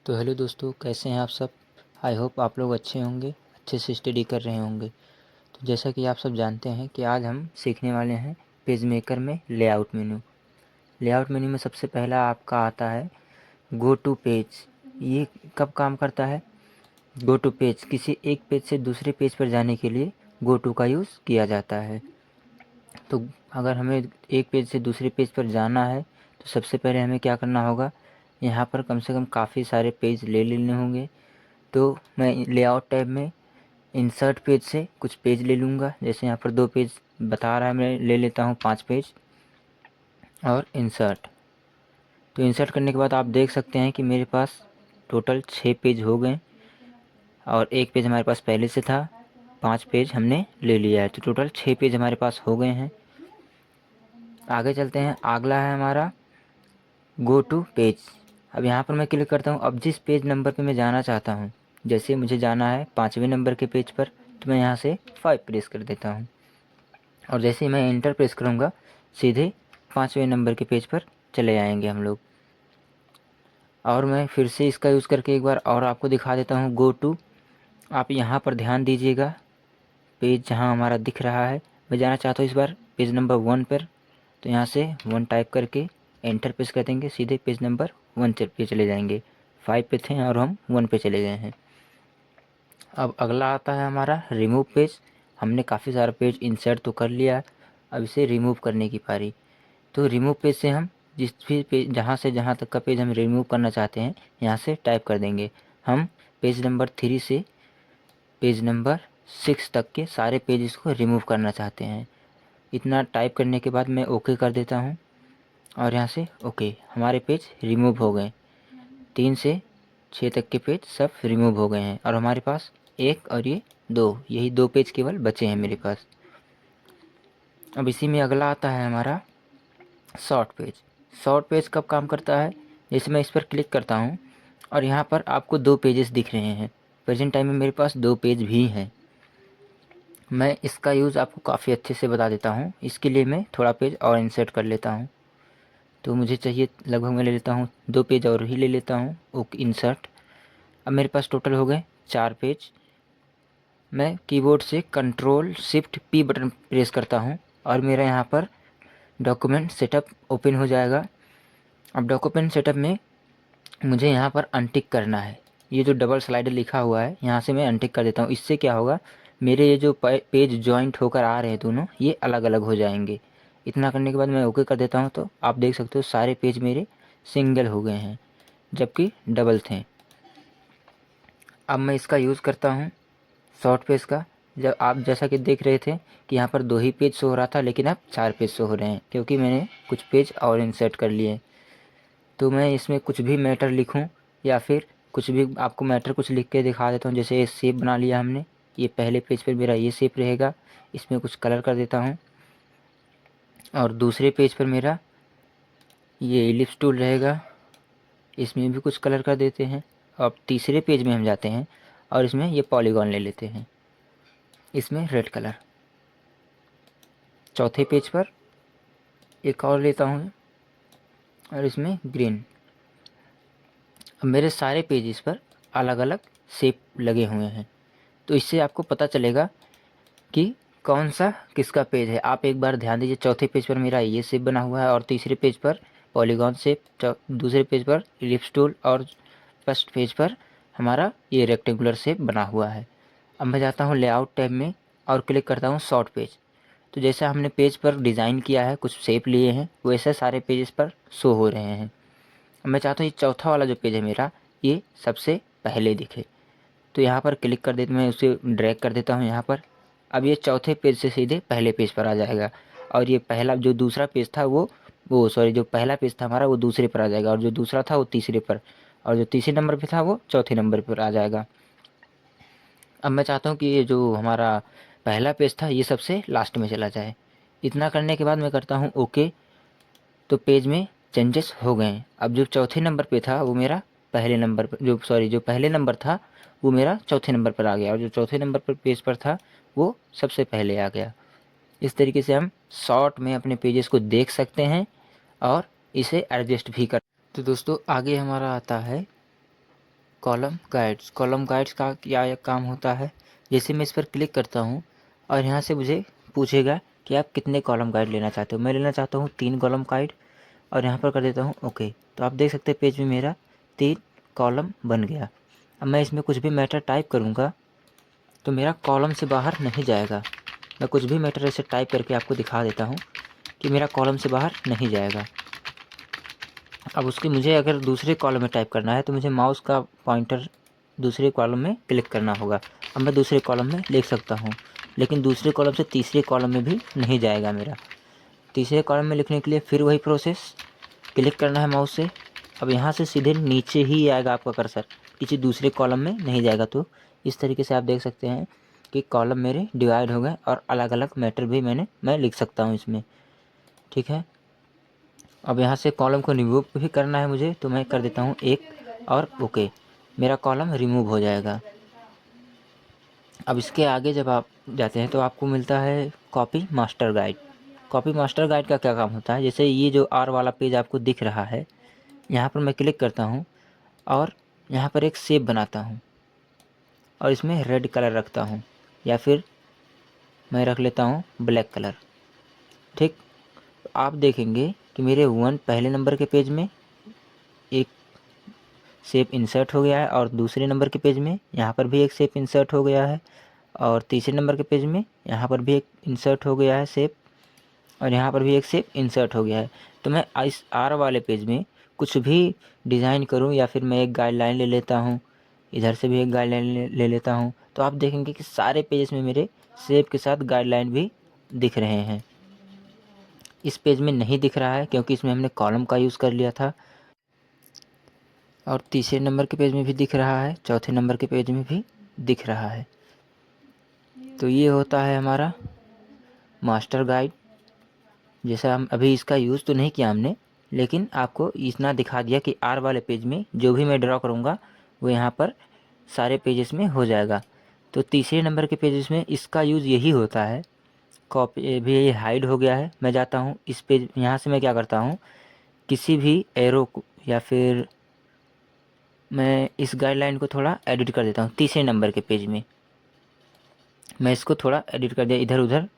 तो हेलो दोस्तों, कैसे हैं आप सब। आई होप आप लोग अच्छे होंगे, अच्छे से स्टडी कर रहे होंगे। तो जैसा कि आप सब जानते हैं कि आज हम सीखने वाले हैं पेज मेकर में लेआउट मेन्यू। लेआउट मेन्यू में सबसे पहला आपका आता है गो टू पेज। ये कब काम करता है? गो टू पेज, किसी एक पेज से दूसरे पेज पर जाने के लिए गो टू का यूज़ किया जाता है। तो अगर हमें एक पेज से दूसरे पेज पर जाना है तो सबसे पहले हमें क्या करना होगा, यहाँ पर कम से कम काफ़ी सारे पेज ले लेने होंगे। तो मैं लेआउट टैब में इंसर्ट पेज से कुछ पेज ले लूँगा। जैसे यहाँ पर 2 पेज बता रहा है, मैं ले लेता हूँ 5 पेज और इंसर्ट। तो इंसर्ट करने के बाद आप देख सकते हैं कि मेरे पास टोटल 6 पेज हो गए और एक पेज हमारे पास पहले से था। 5 पेज हमने ले लिया है, तो टोटल 6 पेज हमारे पास हो गए हैं। आगे चलते हैं, अगला है हमारा गो टू पेज। अब यहाँ पर मैं क्लिक करता हूँ। अब जिस पेज नंबर पे मैं जाना चाहता हूँ, जैसे मुझे जाना है 5वें नंबर के पेज पर, तो मैं यहाँ से 5 प्रेस कर देता हूँ और जैसे ही मैं एंटर प्रेस करूँगा सीधे 5वें नंबर के पेज पर चले जाएंगे हम लोग। और मैं फिर से इसका यूज़ करके एक बार और आपको दिखा देता हूँ गो टू। आप यहाँ पर ध्यान दीजिएगा, पेज जहाँ हमारा दिख रहा है, मैं जाना चाहता हूँ इस बार पेज नंबर 1 पर। तो यहाँ से 1 टाइप करके एंटर प्रेस कर देंगे, सीधे पेज नंबर 1 पे चले जाएंगे। 5 पे थे और हम 1 पे चले गए हैं। अब अगला आता है हमारा रिमूव पेज। हमने काफ़ी सारा पेज इंसर्ट तो कर लिया, अब इसे रिमूव करने की पारी। तो रिमूव पेज से हम जिस भी पेज, जहाँ से जहाँ तक का पेज हम रिमूव करना चाहते हैं, यहाँ से टाइप कर देंगे। हम पेज नंबर 3 से पेज नंबर 6 तक के सारे पेजेस को रिमूव करना चाहते हैं। इतना टाइप करने के बाद मैं ओके कर देता हूँ और यहाँ से ओके, हमारे पेज रिमूव हो गए। 3 से 6 तक के पेज सब रिमूव हो गए हैं और हमारे पास 1 और ये 2, यही 2 पेज केवल बचे हैं मेरे पास। अब इसी में अगला आता है हमारा शॉर्ट पेज। शॉर्ट पेज कब काम करता है? जैसे मैं इस पर क्लिक करता हूँ और यहाँ पर आपको 2 पेजेस दिख रहे हैं। प्रेजेंट टाइम में मेरे पास 2 पेज भी हैं। मैं इसका यूज़ आपको काफ़ी अच्छे से बता देता हूँ। इसके लिए मैं थोड़ा पेज और इंसर्ट कर लेता हूँ। तो मुझे चाहिए लगभग, मैं ले लेता हूँ 2 पेज और ही ले लेता हूँ। Okay, insert. अब मेरे पास टोटल हो गए 4 पेज। मैं कीबोर्ड से control shift P button press करता हूँ और मेरा यहाँ पर डॉक्यूमेंट सेटअप ओपन हो जाएगा। अब डॉक्यूमेंट सेटअप में मुझे यहाँ पर अनटिक करना है। ये जो डबल स्लाइडर लिखा हुआ है, यहाँ से मैं अनटिक कर देता हूँ। इससे क्या होगा, मेरे ये जो पेज जॉइंट होकर आ रहे हैं दोनों, ये अलग अलग हो जाएंगे। इतना करने के बाद मैं ओके कर देता हूँ। तो आप देख सकते हो सारे पेज मेरे सिंगल हो गए हैं, जबकि डबल थे। अब मैं इसका यूज़ करता हूँ शॉर्ट पेज का। जब आप जैसा कि देख रहे थे कि यहाँ पर 2 ही पेज शो हो रहा था, लेकिन अब 4 पेज शो हो रहे हैं, क्योंकि मैंने कुछ पेज और इंसर्ट कर लिए। तो मैं इसमें कुछ भी मैटर लिखूं या फिर कुछ भी आपको मैटर कुछ लिख के दिखा देता हूं। जैसे ये शेप बना लिया हमने, ये पहले पेज पर मेरा ये शेप रहेगा, इसमें कुछ कलर कर देता हूं। और दूसरे पेज पर मेरा ये इलिप्स टूल रहेगा, इसमें भी कुछ कलर कर देते हैं। अब तीसरे पेज में हम जाते हैं और इसमें ये पॉलीगॉन ले लेते हैं, इसमें रेड कलर। चौथे पेज पर एक और लेता हूँ और इसमें ग्रीन। अब मेरे सारे पेजेस पर अलग अलग शेप लगे हुए हैं, तो इससे आपको पता चलेगा कि कौन सा किसका पेज है। आप एक बार ध्यान दीजिए, चौथे पेज पर मेरा ये शेप बना हुआ है और तीसरे पेज पर पॉलीगॉन शेप, दूसरे पेज पर इलिप्स टूल और फर्स्ट पेज पर हमारा ये रेक्टेंगुलर शेप बना हुआ है। अब मैं जाता हूँ लेआउट टैब में और क्लिक करता हूँ शॉर्ट पेज। तो जैसा हमने पेज पर डिज़ाइन किया है, कुछ शेप लिए हैं, वैसे सारे पेजेस पर शो हो रहे हैं। अब मैं चाहता हूँ ये चौथा वाला जो पेज है मेरा, ये सबसे पहले दिखे। तो यहाँ पर क्लिक कर देते, मैं उसे ड्रैग कर देता हूँ यहाँ पर। अब ये चौथे पेज से सीधे पहले पेज पर आ जाएगा और ये पहला जो दूसरा पेज था वो सॉरी, जो पहला पेज था हमारा वो दूसरे पर आ जाएगा और जो दूसरा था वो तीसरे पर, और जो तीसरे नंबर पे था वो चौथे नंबर पर आ जाएगा। अब मैं चाहता हूँ कि ये जो हमारा पहला पेज था ये सबसे लास्ट में चला जाए। इतना करने के बाद मैं करता हूँ ओके। तो पेज में चेंजेस हो गए हैं। अब जो चौथे नंबर पे था वो मेरा पहले नंबर पर, जो पहले नंबर था वो मेरा चौथे नंबर पर आ गया, और जो चौथे नंबर पर पेज पर था वो सबसे पहले आ गया। इस तरीके से हम शॉर्ट में अपने पेजेस को देख सकते हैं और इसे एडजस्ट भी कर। तो दोस्तों आगे हमारा आता है कॉलम गाइड्स का क्या काम होता है, जैसे मैं इस पर क्लिक करता हूँ और यहाँ से मुझे पूछेगा कि आप कितने कॉलम गाइड लेना चाहते हो। मैं लेना चाहता हूँ 3 कॉलम गाइड और यहाँ पर कर देता हूँ ओके। तो आप देख सकते हैं पेज में मेरा 3 कॉलम बन गया। अब मैं इसमें कुछ भी मैटर टाइप करूँगा तो मेरा कॉलम से बाहर नहीं जाएगा। मैं कुछ भी मैटर ऐसे टाइप करके आपको दिखा देता हूँ कि मेरा कॉलम से बाहर नहीं जाएगा। अब उसके मुझे अगर दूसरे कॉलम में टाइप करना है तो मुझे माउस का पॉइंटर दूसरे कॉलम में क्लिक करना होगा। अब मैं दूसरे कॉलम में लिख सकता हूँ, लेकिन दूसरे कॉलम से तीसरे कॉलम में भी नहीं जाएगा मेरा। तीसरे कॉलम में लिखने के लिए फिर वही प्रोसेस, क्लिक करना है माउस से। अब यहाँ से सीधे नीचे ही आएगा आपका कर्सर, किसी दूसरे कॉलम में नहीं जाएगा। तो इस तरीके से आप देख सकते हैं कि कॉलम मेरे डिवाइड हो गए और अलग अलग मैटर भी मैं लिख सकता हूँ इसमें। ठीक है, अब यहाँ से कॉलम को रिमूव भी करना है मुझे, तो मैं कर देता हूँ 1 और ओके, मेरा कॉलम रिमूव हो जाएगा। अब इसके आगे जब आप जाते हैं तो आपको मिलता है copy master guide. Copy master guide का क्या काम होता है, जैसे ये जो आर वाला पेज आपको दिख रहा है, यहाँ पर मैं क्लिक करता हूँ और यहाँ पर एक शेप बनाता हूँ और इसमें रेड कलर रखता हूँ, या फिर मैं रख लेता हूँ ब्लैक कलर। ठीक, तो आप देखेंगे कि मेरे 1 पहले नंबर के पेज में एक शेप इंसर्ट हो गया है और दूसरे नंबर के पेज में यहाँ पर भी एक शेप इंसर्ट हो गया है और तीसरे नंबर के पेज में यहाँ पर भी एक इंसर्ट हो गया है शेप और यहाँ पर भी एक शेप इंसर्ट हो गया है। तो मैं इस आर वाले पेज में कुछ भी डिज़ाइन करूँ या फिर मैं एक गाइडलाइन ले लेता हूँ, इधर से भी एक गाइडलाइन ले लेता हूँ, तो आप देखेंगे कि सारे पेजेस में मेरे शेप के साथ गाइडलाइन भी दिख रहे हैं। इस पेज में नहीं दिख रहा है क्योंकि इसमें हमने कॉलम का यूज़ कर लिया था। और तीसरे नंबर के पेज में भी दिख रहा है, चौथे नंबर के पेज में भी दिख रहा है। तो ये होता है हमारा मास्टर गाइड। जैसा हम अभी इसका यूज़ तो नहीं किया हमने, लेकिन आपको इतना दिखा दिया कि आर वाले पेज में जो भी मैं ड्रॉ करूँगा वो यहाँ पर सारे पेजेस में हो जाएगा। तो तीसरे नंबर के पेजेस में इसका यूज़ यही होता है। कॉपी भी ये हाइड हो गया है, मैं जाता हूँ इस पेज, यहाँ से मैं क्या करता हूँ, किसी भी एरो को या फिर मैं इस गाइडलाइन को थोड़ा एडिट कर देता हूँ। तीसरे नंबर के पेज में मैं इसको थोड़ा एडिट कर दिया, इधर उधर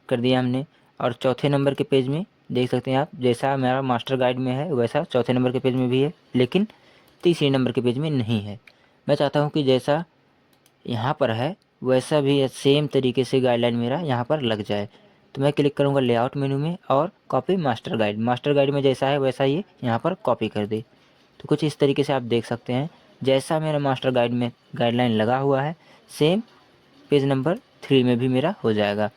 कर दिया हमने। और चौथे नंबर के पेज में देख सकते हैं आप, जैसा मेरा मास्टर गाइड में है वैसा चौथे नंबर के पेज में भी है, लेकिन तीसरे नंबर के पेज में नहीं है। मैं चाहता हूँ कि जैसा यहाँ पर है वैसा भी सेम तरीके से गाइडलाइन मेरा यहाँ पर लग जाए। तो मैं क्लिक करूँगा लेआउट मेनू में और copy master guide. Master guide में जैसा है वैसा ही यहाँ पर कॉपी कर दे। तो कुछ इस तरीके से आप देख सकते हैं, जैसा मेरा मास्टर गाइड में गाइडलाइन लगा हुआ है सेम पेज नंबर 3 में भी मेरा हो जाएगा।